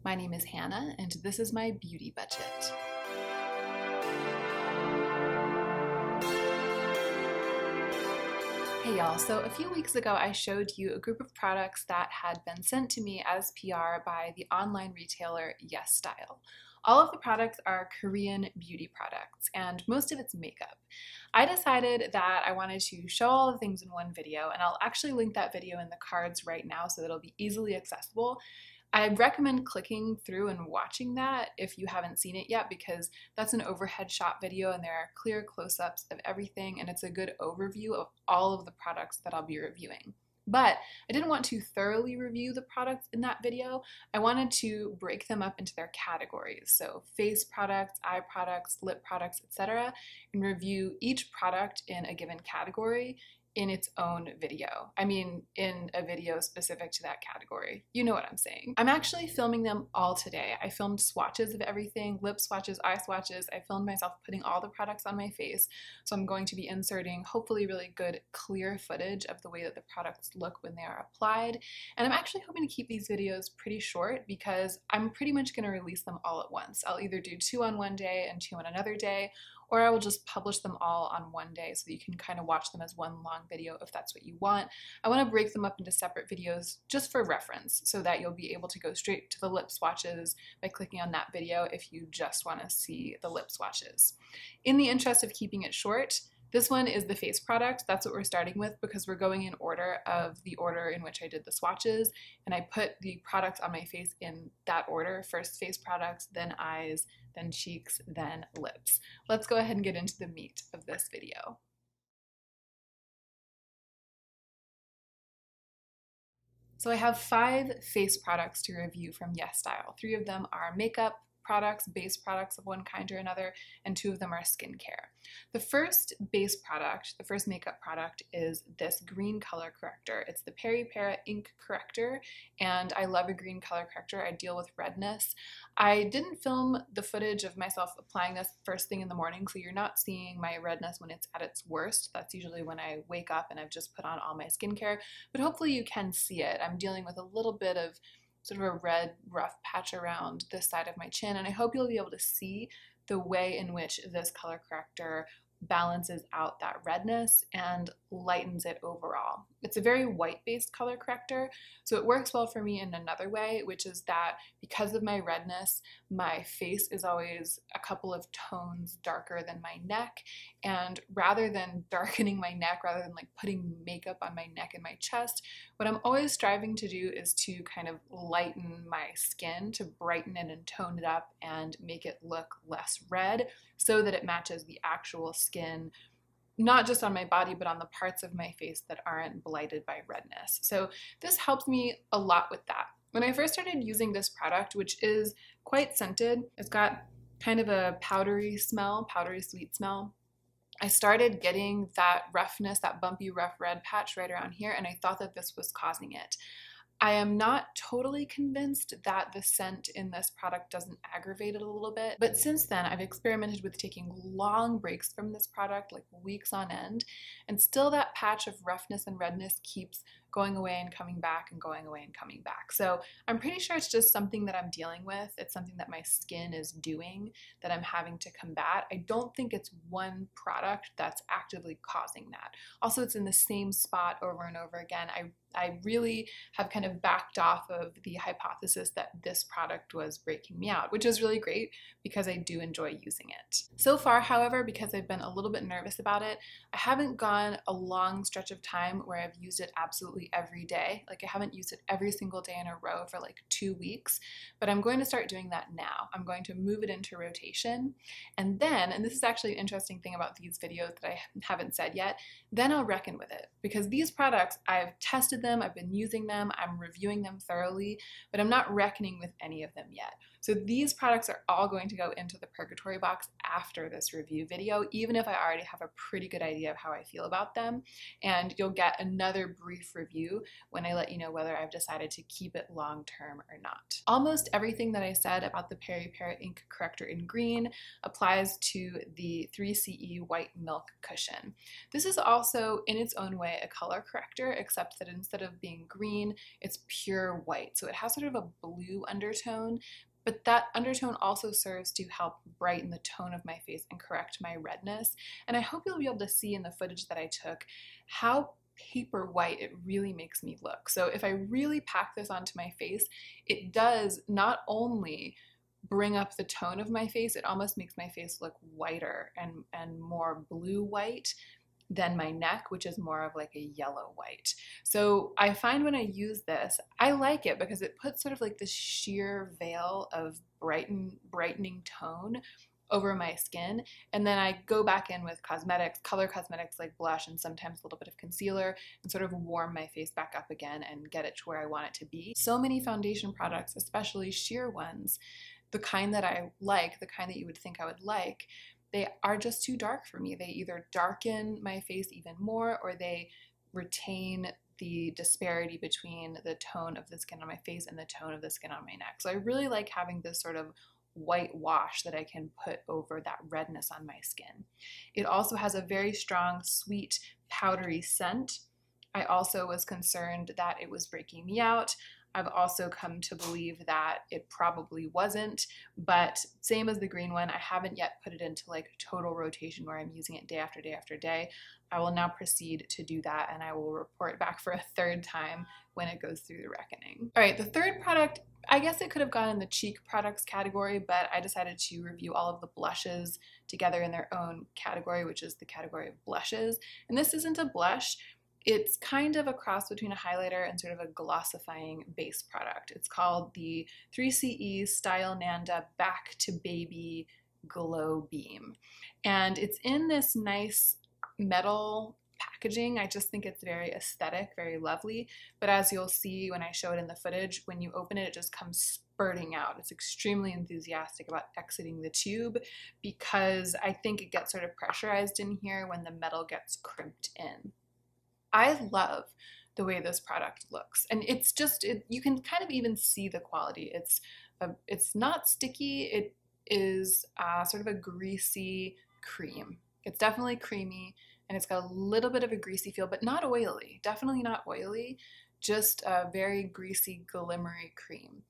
My name is Hannah, and this is my beauty budget. Hey y'all, so a few weeks ago I showed you a group of products that had been sent to me as PR by the online retailer YesStyle. All of the products are Korean beauty products, and most of it's makeup. I decided that I wanted to show all the things in one video, and I'll actually link that video in the cards right now so that it'll be easily accessible. I recommend clicking through and watching that if you haven't seen it yet, because that's an overhead shot video and there are clear close-ups of everything, and it's a good overview of all of the products that I'll be reviewing. But I didn't want to thoroughly review the products in that video. I wanted to break them up into their categories, so face products, eye products, lip products, etc., and review each product in a given category in its own video. I mean, in a video specific to that category. You know what I'm saying. I'm actually filming them all today. I filmed swatches of everything, lip swatches, eye swatches. I filmed myself putting all the products on my face. So I'm going to be inserting hopefully really good clear footage of the way that the products look when they are applied. And I'm actually hoping to keep these videos pretty short because I'm pretty much gonna release them all at once. I'll either do 2 on one day and 2 on another day, or I will just publish them all on one day so that you can kind of watch them as one long video if that's what you want. I want to break them up into separate videos just for reference so that you'll be able to go straight to the lip swatches by clicking on that video if you just want to see the lip swatches. In the interest of keeping it short, this one is the face product. That's what we're starting with because we're going in order of the order in which I did the swatches, and I put the products on my face in that order. First face products, then eyes, then cheeks, then lips. Let's go ahead and get into the meat of this video. So I have 5 face products to review from YesStyle. 3 of them are makeup products, base products of one kind or another, and 2 of them are skincare. The first base product, the first makeup product, is this green color corrector. It's the Peripera Ink Corrector, and I love a green color corrector. I deal with redness. I didn't film the footage of myself applying this first thing in the morning, so you're not seeing my redness when it's at its worst. That's usually when I wake up and I've just put on all my skincare, but hopefully you can see it. I'm dealing with a little bit of sort of a red rough patch around this side of my chin, and I hope you'll be able to see the way in which this color corrector balances out that redness and lightens it overall. It's a very white-based color corrector, so it works well for me in another way, which is that because of my redness, my face is always a couple of tones darker than my neck, and rather than darkening my neck, rather than like putting makeup on my neck and my chest, what I'm always striving to do is to kind of lighten my skin, to brighten it and tone it up and make it look less red so that it matches the actual skin, not just on my body, but on the parts of my face that aren't blighted by redness. So this helps me a lot with that. When I first started using this product, which is quite scented, it's got kind of a powdery smell, powdery sweet smell, I started getting that roughness, that bumpy rough red patch right around here, and I thought that this was causing it. I am not totally convinced that the scent in this product doesn't aggravate it a little bit, but since then I've experimented with taking long breaks from this product, like weeks on end, and still that patch of roughness and redness keeps going away and coming back and going away and coming back. So I'm pretty sure it's just something that I'm dealing with. It's something that my skin is doing that I'm having to combat. I don't think it's one product that's actively causing that. Also, it's in the same spot over and over again. I really have kind of backed off of the hypothesis that this product was breaking me out, which is really great because I do enjoy using it. So far, however, because I've been a little bit nervous about it, I haven't gone a long stretch of time where I've used it absolutely every day. Like I haven't used it every single day in a row for like 2 weeks, but I'm going to start doing that now. I'm going to move it into rotation, and then, and this is actually an interesting thing about these videos that I haven't said yet, then I'll reckon with it, because these products, I've tested them, I've been using them, I'm reviewing them thoroughly, but I'm not reckoning with any of them yet. So these products are all going to go into the purgatory box after this review video, even if I already have a pretty good idea of how I feel about them. And you'll get another brief review when I let you know whether I've decided to keep it long term or not. Almost everything that I said about the Peri Para Ink Corrector in green applies to the 3CE White Milk Cushion. This is also in its own way a color corrector, except that instead of being green, it's pure white. So it has sort of a blue undertone, but that undertone also serves to help brighten the tone of my face and correct my redness. And I hope you'll be able to see in the footage that I took how paper white it really makes me look. So if I really pack this onto my face, it does not only bring up the tone of my face, it almost makes my face look whiter and more blue white than my neck, which is more of like a yellow white. So I find when I use this, I like it because it puts sort of like this sheer veil of brightening tone over my skin, and then I go back in with cosmetics, color cosmetics like blush and sometimes a little bit of concealer, and sort of warm my face back up again and get it to where I want it to be. So many foundation products, especially sheer ones, the kind that I like, the kind that you would think I would like, they are just too dark for me. They either darken my face even more or they retain the disparity between the tone of the skin on my face and the tone of the skin on my neck. So I really like having this sort of white wash that I can put over that redness on my skin. It also has a very strong, sweet, powdery scent. I also was concerned that it was breaking me out. I've also come to believe that it probably wasn't, but same as the green one, I haven't yet put it into like total rotation where I'm using it day after day after day. I will now proceed to do that, and I will report back for a third time when it goes through the reckoning. All right, the third product, I guess it could have gone in the cheek products category, but I decided to review all of the blushes together in their own category, which is the category of blushes. And this isn't a blush. It's kind of a cross between a highlighter and sort of a glossifying base product. It's called the 3CE Style Nanda Back to Baby Glow Beam. And it's in this nice metal packaging. I just think it's very aesthetic, very lovely. But as you'll see when I show it in the footage, when you open it, it just comes spurting out. It's extremely enthusiastic about exiting the tube because I think it gets sort of pressurized in here when the metal gets crimped in. I love the way this product looks, and it's just, you can kind of even see the quality. It's not sticky. It is sort of a greasy cream. It's definitely creamy, and it's got a little bit of a greasy feel, but not oily. Definitely not oily, just a very greasy, glimmery cream.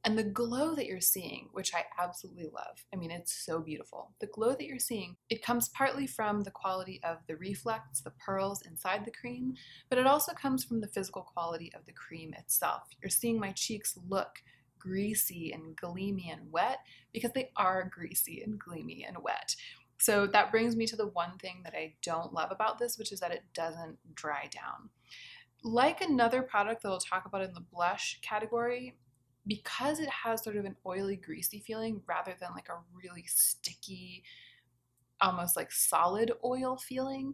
And the glow that you're seeing, which I absolutely love, I mean, it's so beautiful. The glow that you're seeing, it comes partly from the quality of the reflex, the pearls inside the cream, but it also comes from the physical quality of the cream itself. You're seeing my cheeks look greasy and gleamy and wet because they are greasy and gleamy and wet. So that brings me to the one thing that I don't love about this, which is that it doesn't dry down. Like another product that we'll talk about in the blush category, because it has sort of an oily, greasy feeling rather than like a really sticky, almost like solid oil feeling,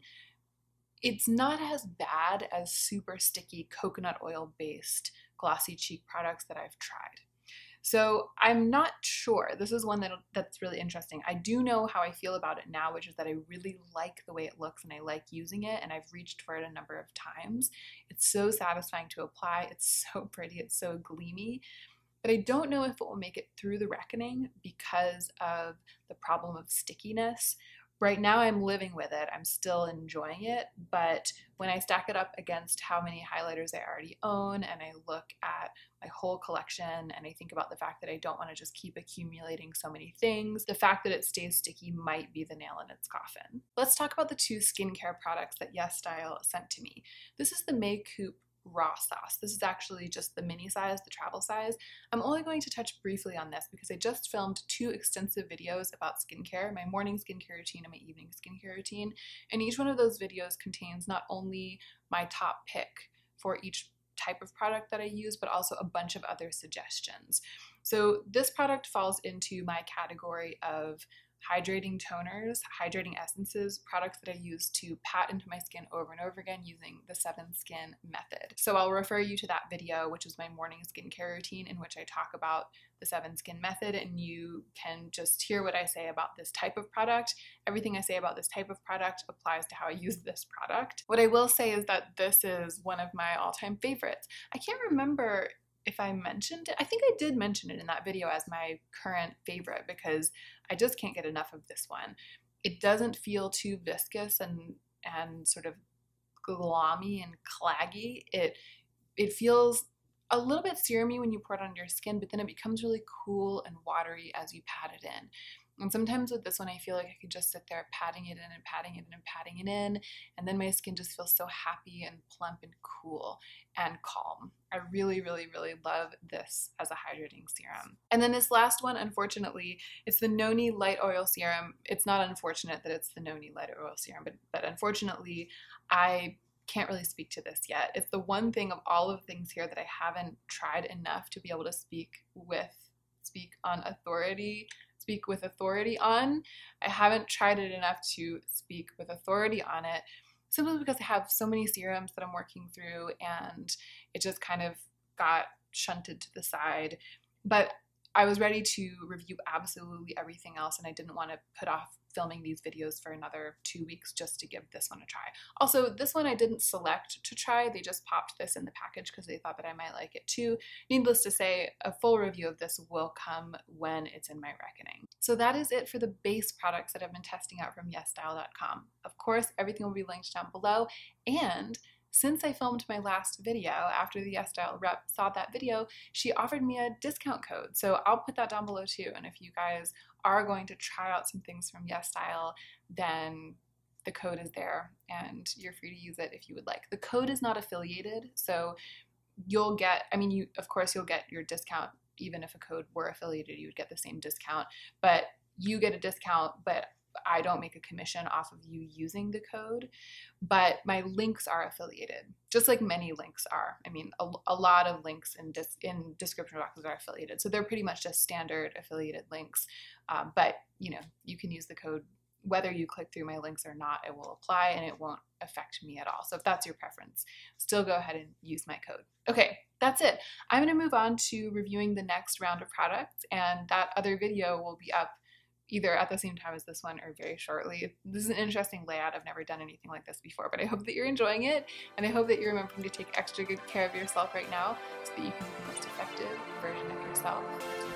it's not as bad as super sticky coconut oil based glossy cheek products that I've tried. So I'm not sure. This is one that's really interesting. I do know how I feel about it now, which is that I really like the way it looks and I like using it, and I've reached for it a number of times. It's so satisfying to apply. It's so pretty. It's so gleamy. But I don't know if it will make it through the reckoning because of the problem of stickiness. Right now I'm living with it, I'm still enjoying it, but when I stack it up against how many highlighters I already own and I look at my whole collection and I think about the fact that I don't want to just keep accumulating so many things, the fact that it stays sticky might be the nail in its coffin. Let's talk about the two skincare products that YesStyle sent to me. This is the Makeup Raw Sauce. This is actually just the mini size, the travel size. I'm only going to touch briefly on this because I just filmed 2 extensive videos about skincare, my morning skincare routine and my evening skincare routine, and each one of those videos contains not only my top pick for each type of product that I use, but also a bunch of other suggestions. So this product falls into my category of hydrating toners, hydrating essences, products that I use to pat into my skin over and over again using the 7 Skin method. So I'll refer you to that video, which is my morning skincare routine, in which I talk about the 7 Skin method, and you can just hear what I say about this type of product. Everything I say about this type of product applies to how I use this product. What I will say is that this is one of my all-time favorites. I can't remember if I mentioned it. I think I did mention it in that video as my current favorite because I just can't get enough of this one. It doesn't feel too viscous and sort of glommy and claggy. It feels a little bit serumy when you pour it on your skin, but then it becomes really cool and watery as you pat it in. And sometimes with this one, I feel like I could just sit there patting it in and patting it in and patting it in, and then my skin just feels so happy and plump and cool and calm. I really, really, really love this as a hydrating serum. And then this last one, unfortunately, it's the Noni Light Oil Serum. It's not unfortunate that it's the Noni Light Oil Serum, but unfortunately, I can't really speak to this yet. It's the one thing of all of the things here that I haven't tried enough to be able to speak with authority on. I haven't tried it enough to speak with authority on it, simply because I have so many serums that I'm working through and it just kind of got shunted to the side. But I was ready to review absolutely everything else, and I didn't want to put off filming these videos for another 2 weeks just to give this one a try. Also, this one I didn't select to try. They just popped this in the package because they thought that I might like it too. Needless to say, a full review of this will come when it's in my reckoning. So that is it for the base products that I've been testing out from YesStyle.com. Of course, everything will be linked down below, and since I filmed my last video, after the YesStyle rep saw that video, she offered me a discount code. So I'll put that down below too. And if you guys are going to try out some things from YesStyle, then the code is there and you're free to use it if you would like. The code is not affiliated, so you'll get, of course you'll get your discount. Even if a code were affiliated, you would get the same discount, but you get a discount, but I don't make a commission off of you using the code. But my links are affiliated, just like many links are. A lot of links in description boxes are affiliated, so they're pretty much just standard affiliated links. But you can use the code whether you click through my links or not. It will apply and it won't affect me at all. So if that's your preference, still go ahead and use my code. Okay, that's it. I'm going to move on to reviewing the next round of products, and that other video will be up either at the same time as this one or very shortly. This is an interesting layout. I've never done anything like this before, but I hope that you're enjoying it, and I hope that you're remembering to take extra good care of yourself right now so that you can be the most effective version of yourself.